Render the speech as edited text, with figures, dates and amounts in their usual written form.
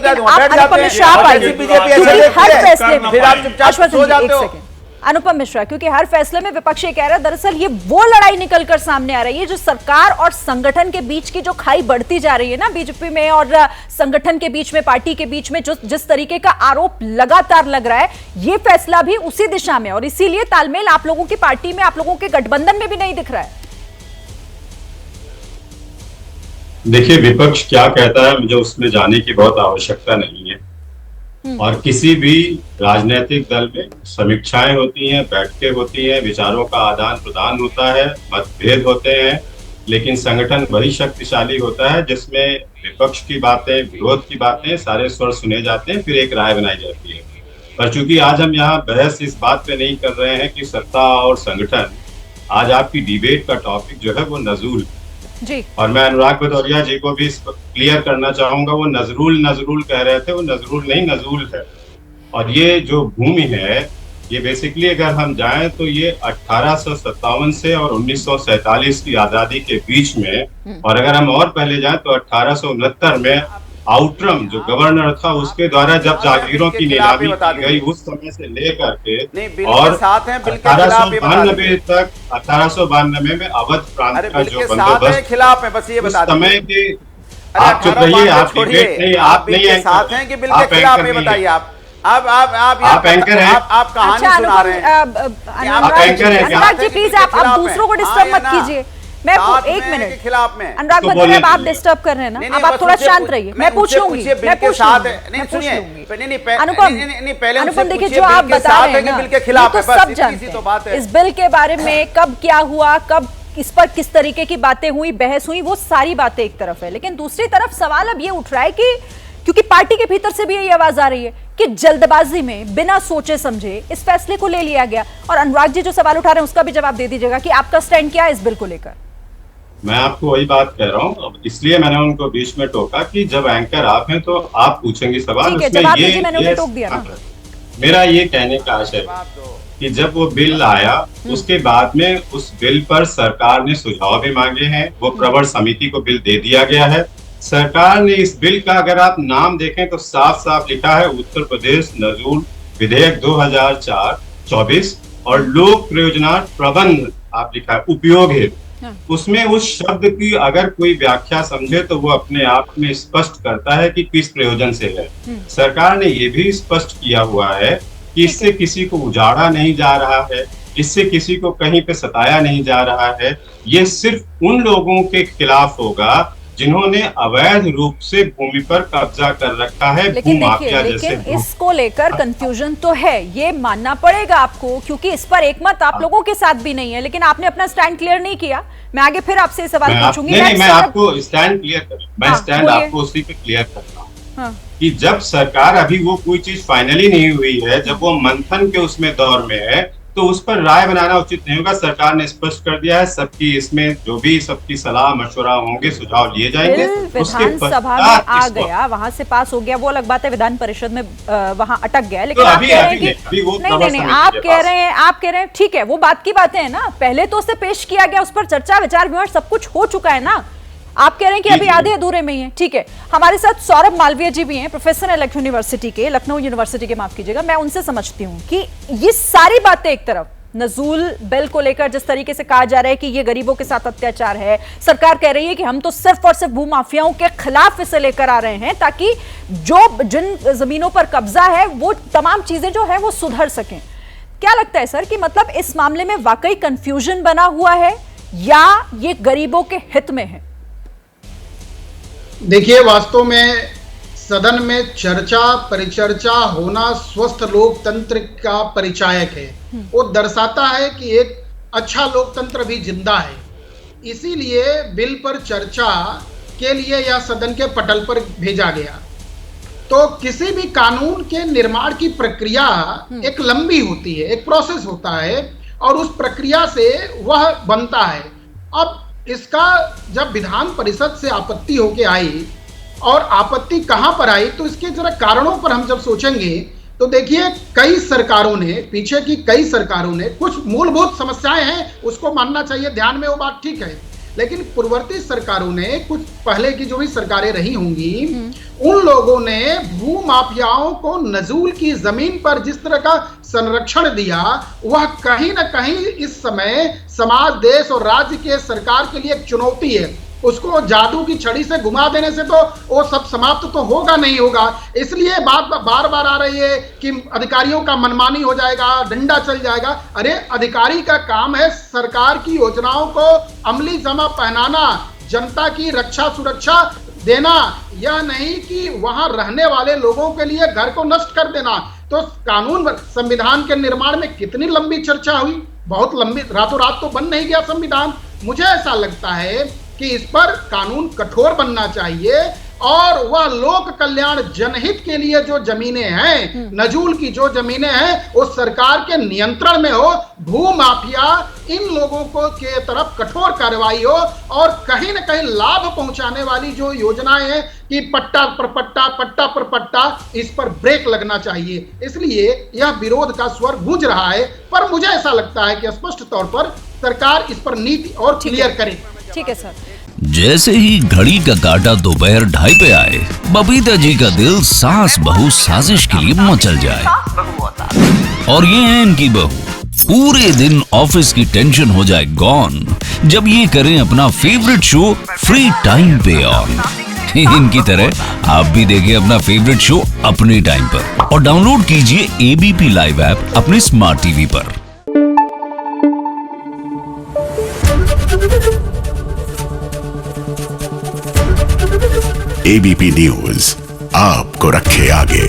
लेकिन आप अनुपम मिश्रा आप आइए, क्योंकि हर फैसले में, अश्वथ जी एक सेकंड, अनुपम मिश्रा, क्योंकि हर फैसले में विपक्ष ये कह रहा है दरअसल ये वो लड़ाई निकलकर सामने आ रही है जो सरकार और संगठन के बीच की जो खाई बढ़ती जा रही है ना बीजेपी में और संगठन के बीच में, पार्टी के बीच में, जो जिस तरीके का आरोप लगातार लग रहा है, ये फैसला भी उसी दिशा में, और इसीलिए तालमेल आप लोगों की पार्टी में, आप लोगों के गठबंधन में भी नहीं दिख रहा है। देखिए, विपक्ष क्या कहता है मुझे उसमें जाने की बहुत आवश्यकता नहीं है, और किसी भी राजनीतिक दल में समीक्षाएं होती हैं, बैठकें होती हैं, विचारों का आदान प्रदान होता है, मतभेद होते हैं, लेकिन संगठन वही शक्तिशाली होता है जिसमें विपक्ष की बातें, विरोध की बातें, सारे स्वर सुने जाते हैं, फिर एक राय बनाई जाती है। पर चूंकि आज हम यहाँ बहस इस बात पे नहीं कर रहे हैं कि सत्ता और संगठन, आज आपकी डिबेट का टॉपिक जो है वो नजूल जी। और मैं अनुराग भदौरिया जी को भी क्लियर करना चाहूंगा, वो नजरूल कह रहे थे, वो नजरूल नहीं नजूल है। और ये जो भूमि है, ये बेसिकली अगर हम जाएं तो ये 1857 से और 1947 की आजादी के बीच में, और अगर हम और पहले जाएं तो 1869 में आउटरम जो गवर्नर था उसके द्वारा जब जागीरों की नीलामी की गई, उस समय से लेकर के और 1892 तक, 1892 में अवध प्रांत का जो बंदोबस्त, खिलाफ है, बस ये बता उस समय के, आप चुप रहिए, आप डिबेट नहीं, आप नहीं साथ हैं कि बिल के खिलाफ है, बताइए आप एंकर हैं, आप कहानी सुना रहे हैं, आप एंकर हैं, अनुराग जी प्लीज आप दूसरों को डिस्टर्ब मत कीजिए। मैं एक मिनट के खिलाफ में अनुराग भदौरिया, आप डिस्टर्ब कर रहे हैं ना, अब आप थोड़ा शांत रहिए, मैं पूछ लूंगी, मैं पूछ लूंगी। अनुपम देखिए, जो आप बता रहे हैं ना, ये तो सब जानते हैं इस बिल के बारे में, कब क्या हुआ, कब इस पर किस तरीके की बातें हुई, बहस हुई, वो सारी बातें एक तरफ है, लेकिन दूसरी तरफ सवाल अब ये उठ रहा है कि क्योंकि पार्टी के भीतर से भी यही आवाज आ रही है कि जल्दबाजी में बिना सोचे समझे इस फैसले को ले लिया गया, और अनुराग जी जो सवाल उठा रहे हैं उसका भी जवाब दे दीजिएगा कि आपका स्टैंड क्या है इस बिल को लेकर। मैं आपको वही बात कह रहा हूँ, इसलिए मैंने उनको बीच में टोका कि जब एंकर आप हैं तो आप पूछेंगे सवाल, उसमें ये मैंने टोक दिया ना। मेरा ये कहने का आशय है कि जब वो बिल आया उसके बाद में उस बिल पर सरकार ने सुझाव भी मांगे हैं, वो प्रवर समिति को बिल दे दिया गया है। सरकार ने इस बिल का अगर आप नाम देखें तो साफ साफ लिखा है उत्तर प्रदेश नजूल विधेयक 2004-24 और लोक प्रयोजनार्थ प्रबंध आप लिखा है उपयोग हेतु। उसमें उस शब्द की अगर कोई व्याख्या समझे तो वो अपने आप में स्पष्ट करता है कि किस प्रयोजन से है। सरकार ने ये भी स्पष्ट किया हुआ है कि इससे किसी को उजाड़ा नहीं जा रहा है, इससे किसी को कहीं पे सताया नहीं जा रहा है, ये सिर्फ उन लोगों के खिलाफ होगा जिन्होंने अवैध रूप से भूमि पर कब्जा कर रखा है। लेकिन देखिए, लेकिन इसको लेकर कंफ्यूजन तो है, ये मानना पड़ेगा आपको, क्योंकि इस पर एक मत आप लोगों के साथ भी नहीं है, लेकिन आपने अपना स्टैंड क्लियर नहीं किया। मैं आगे फिर आपसे सवाल पूछूंगी। मैं आपको स्टैंड क्लियर करूं, मैं स्टैंड आपको उसी पे क्लियर करता हूँ कि जब सरकार, अभी वो कोई चीज फाइनली नहीं हुई है, जब वो मंथन के उसमें दौर में है तो उस पर राय बनाना उचित नहीं होगा। सरकार ने स्पष्ट कर दिया है, सबकी इसमें जो भी सबकी सलाह मशवरा होंगे, सुझाव लिए जाएंगे। विधानसभा में आ गया, वहां से पास हो गया, वो अलग बात है, विधान परिषद में वहां अटक गया, लेकिन आप कह रहे हैं कि नहीं, आप कह रहे हैं ठीक है, वो बात की बातें है ना, पहले तो उसे पेश किया गया, उस पर चर्चा विचार विमर्श सब कुछ हो चुका है ना। आप कह रहे हैं कि अभी आधे अधूरे में ही है, ठीक है। हमारे साथ सौरभ मालवीय जी भी हैं, प्रोफेसर हैं लखनऊ यूनिवर्सिटी के, माफ कीजिएगा, मैं उनसे समझती हूँ कि ये सारी बातें एक तरफ, नजूल बिल को लेकर जिस तरीके से कहा जा रहा है कि ये गरीबों के साथ अत्याचार है, सरकार कह रही है कि हम तो सिर्फ और सिर्फ भूमाफियाओं के खिलाफ इसे लेकर आ रहे हैं ताकि जिन जमीनों पर कब्जा है वो तमाम चीजें जो है वो सुधर सकें। क्या लगता है सर कि मतलब इस मामले में वाकई कंफ्यूजन बना हुआ है या ये गरीबों के हित में है? देखिए, वास्तव में सदन में चर्चा परिचर्चा होना स्वस्थ लोकतंत्र का परिचायक है। वो दर्शाता है कि एक अच्छा लोकतंत्र भी जिंदा है। इसीलिए बिल पर चर्चा के लिए यह सदन के पटल पर भेजा गया। तो किसी भी कानून के निर्माण की प्रक्रिया एक लंबी होती है, एक प्रोसेस होता है और उस प्रक्रिया से वह बनता है। अब इसका जब विधान परिषद से आपत्ति होके आई और आपत्ति कहां पर आई, तो इसके जरा कारणों पर हम जब सोचेंगे तो देखिए, कई सरकारों ने, पीछे की कई सरकारों ने, कुछ मूलभूत समस्याएं हैं, उसको मानना चाहिए, ध्यान में वो बात ठीक है, लेकिन पूर्ववर्ती सरकारों ने, कुछ पहले की जो भी सरकारें रही होंगी, उन लोगों ने भू माफियाओं को नजूल की जमीन पर जिस तरह का संरक्षण दिया, वह कहीं ना कहीं इस समय समाज, देश और राज्य के सरकार के लिए एक चुनौती है। उसको जादू की छड़ी से घुमा देने से तो वो सब समाप्त तो होगा नहीं होगा। इसलिए बात बार बार आ रही है कि अधिकारियों का मनमानी हो जाएगा, डंडा चल जाएगा। अरे अधिकारी का काम है सरकार की योजनाओं को अमली जमा पहनाना, जनता की रक्षा सुरक्षा देना, यह नहीं कि वहां रहने वाले लोगों के लिए घर को नष्ट कर देना। तो कानून, संविधान के निर्माण में कितनी लंबी चर्चा हुई, बहुत लंबी, रातों रात तो बन नहीं गया संविधान। मुझे ऐसा लगता है कि इस पर कानून कठोर बनना चाहिए और वह लोक कल्याण, जनहित के लिए जो जमीनें हैं, नजूल की जो जमीनें हैं, वो सरकार के नियंत्रण में हो। भू माफिया, इन लोगों को के तरफ कठोर कार्रवाई हो और कहीं ना कहीं लाभ पहुंचाने वाली जो योजनाएं हैं कि पट्टा पर पट्टा, पट्टा पर पट्टा, इस पर ब्रेक लगना चाहिए। इसलिए यह विरोध का स्वर गूंज रहा है, पर मुझे ऐसा लगता है कि स्पष्ट तौर पर सरकार इस पर नीति और क्लियर करे। ठीक है सर। जैसे ही घड़ी का काटा दोपहर 2:30 पे आए, बबीता जी का दिल सास बहू साजिश के लिए मचल जाए। और ये है इनकी बहू, पूरे दिन ऑफिस की टेंशन हो जाए गॉन जब ये करें अपना फेवरेट शो फ्री टाइम पे ऑन। इनकी तरह आप भी देखिए अपना फेवरेट शो अपने टाइम पर और डाउनलोड कीजिए एबीपी लाइव ऐप अपने स्मार्ट टीवी पर। एबीपी न्यूज आपको रखे आगे।